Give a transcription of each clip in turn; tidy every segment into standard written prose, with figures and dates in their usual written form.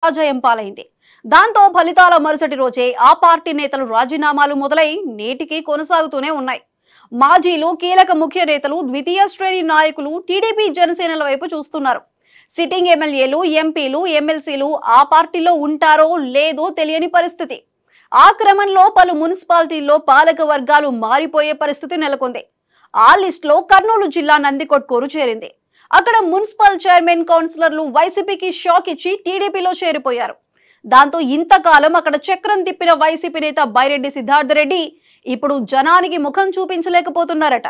పరాజయం పాలైంది. దాంతో ఫలితాల మరుసటి రోజే ఆ పార్టీ నేతలు రాజీనామాలు మొదలై నేటికి కొనసాగుతూనే ఉన్నాయి. మాజీలు, కీలక ముఖ్య నేతలు, ద్వితీయ శ్రేణి నాయకులు టీడీపీ, జనసేనల వైపు చూస్తున్నారు. సిట్టింగ్ ఎమ్మెల్యేలు, ఎంపీలు, ఎమ్మెల్సీలు ఆ పార్టీలో ఉంటారో లేదో తెలియని పరిస్థితి. ఆ క్రమంలో పలు మున్సిపాలిటీల్లో పాలక వర్గాలు మారిపోయే పరిస్థితి నెలకొంది. ఆ లిస్టులో కర్నూలు జిల్లా నందికొట్కూరు చేరింది. అక్కడ మున్సిపల్ చైర్మన్, కౌన్సిలర్లు వైసీపీకి షాక్ ఇచ్చి టీడీపీలో చేరిపోయారు. దాంతో ఇంతకాలం అక్కడ చక్రం తిప్పిన వైసీపీ నేత బైరెడ్డి సిద్ధార్థ రెడ్డి ఇప్పుడు జనానికి ముఖం చూపించలేకపోతున్నారట.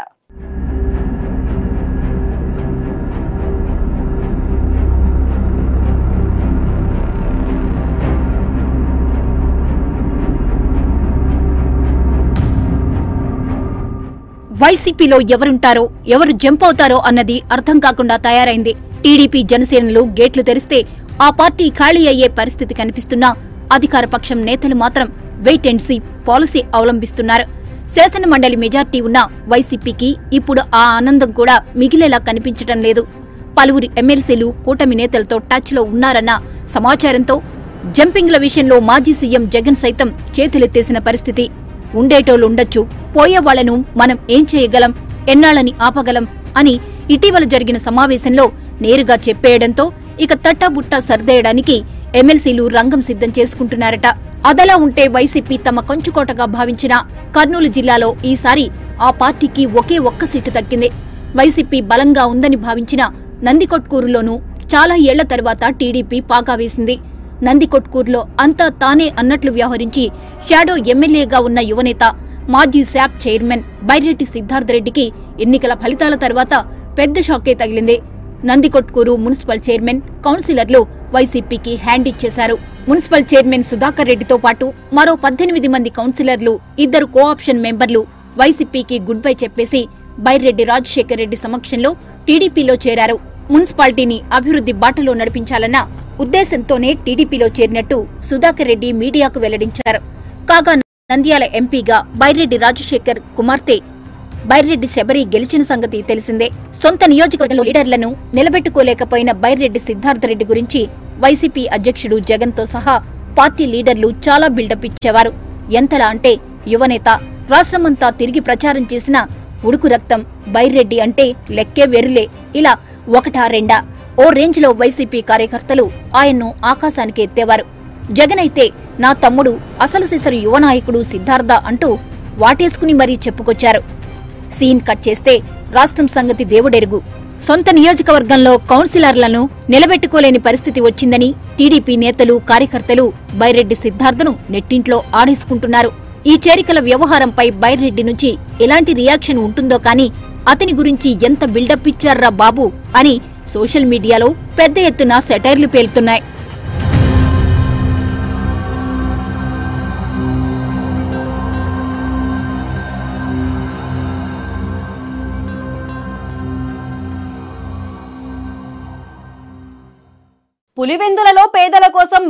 వైసీపీలో ఎవరుంటారో, ఎవరు జంప్ అవుతారో అన్నది అర్థం కాకుండా తయారైంది. టీడీపీ, జనసేనలు గేట్లు తెరిస్తే ఆ పార్టీ ఖాళీ అయ్యే పరిస్థితి కనిపిస్తున్నా అధికార పక్షం నేతలు మాత్రం వెయిట్ అండ్ సీ పాలసీ అవలంబిస్తున్నారు. శాసన మండలి మెజార్టీ ఉన్న వైసీపీకి ఇప్పుడు ఆ ఆనందం కూడా మిగిలేలా కనిపించటం లేదు. పలువురు ఎమ్మెల్సీలు కూటమి నేతలతో టచ్ లో ఉన్నారన్న సమాచారంతో జంపింగ్ల విషయంలో మాజీ సీఎం జగన్ సైతం చేతులెత్తేసిన పరిస్థితి. ఉండేటోళ్ళుండొచ్చు, పోయేవాళ్లను మనం ఏం చేయగలం, ఎన్నాళ్ళని ఆపగలం అని ఇటీవల జరిగిన సమావేశంలో నేరుగా చెప్పేయడంతో ఇక తట్టాబుట్టా సర్దేయడానికి ఎమ్మెల్సీలు రంగం సిద్ధం చేసుకుంటున్నారట. అదలా ఉంటే వైసీపీ తమ కంచుకోటగా భావించిన కర్నూలు జిల్లాలో ఈసారి ఆ పార్టీకి ఒకే ఒక్క సీటు దక్కింది. వైసీపీ బలంగా ఉందని భావించిన నందికొట్కూరులోనూ చాలా ఏళ్ల తర్వాత టీడీపీ పాగా వేసింది. నందికొట్కూరులో అంతా తానే అన్నట్లు వ్యవహరించి షాడో ఎమ్మెల్యేగా ఉన్న యువనేత, మాజీ శాప్ చైర్మన్ బైరెడ్డి సిద్ధార్థ రెడ్డికి ఎన్నికల ఫలితాల తర్వాత పెద్ద షాకే తగిలింది. నందికొట్కూరు మున్సిపల్ చైర్మన్, కౌన్సిలర్లు వైసీపీకి హ్యాండ్ ఇచ్చేశారు. మున్సిపల్ చైర్మన్ సుధాకర్ రెడ్డితో పాటు మరో 18 మంది కౌన్సిలర్లు, 2 కోఆప్షన్ మెంబర్లు వైసీపీకి గుడ్ బై చెప్పేసి బైరెడ్డి రాజశేఖర్ రెడ్డి సమక్షంలో టీడీపీలో చేరారు. మున్సిపాలిటీని అభివృద్ధి బాటలో నడిపించాలన్న ఉద్దేశంతోనే టీడీపీలో చేరినట్టు సుధాకర్ రెడ్డి మీడియాకు వెల్లడించారు. కాగా నంద్యాల ఎంపీగా బైరెడ్డి రాజశేఖర్ కుమార్తె బైరెడ్డి శబరి గెలిచిన సంగతి తెలిసిందే. సొంత నియోజకవర్గంలో లీడర్లను నిలబెట్టుకోలేకపోయిన బైరెడ్డి సిద్ధార్థ రెడ్డి గురించి వైసీపీ అధ్యక్షుడు జగన్ తో సహా పార్టీ లీడర్లు చాలా బిల్డప్ ఇచ్చేవారు. ఎంతలా అంటే యువనేత, రాష్ట్రమంతా తిరిగి ప్రచారం చేసిన ఉడుకు రక్తం బైరెడ్డి అంటే లెక్కే వెర్లే. ఇలా ఒకటా రెండా ఓ రేంజ్ లో వైసీపీ కార్యకర్తలు ఆయన్ను ఆకాశానికి ఎత్తేవారు. జగన్ అయితే నా తమ్ముడు, అసలు సిసరు యువ నాయకుడు సిద్ధార్థ అంటూ వాటేసుకుని మరీ చెప్పుకొచ్చారు. సీన్ కట్ చేస్తే రాష్ట్రం సంగతి దేవుడెరుగు. సొంత నియోజకవర్గంలో కౌన్సిలర్లను నిలబెట్టుకోలేని పరిస్థితి వచ్చిందని టీడీపీ నేతలు, కార్యకర్తలు బైరెడ్డి సిద్ధార్థను నెట్టింట్లో ఆడేసుకుంటున్నారు. ఈ చేరికల వ్యవహారంపై బైరెడ్డి నుంచి ఎలాంటి రియాక్షన్ ఉంటుందో కానీ అతని గురించి ఎంత బిల్డప్ ఇచ్చారా బాబు అని సోషల్ మీడియాలో పెద్ద ఎత్తున సెటైర్లు పేలుతున్నాయి. పులివెందులలో పేదల కోసం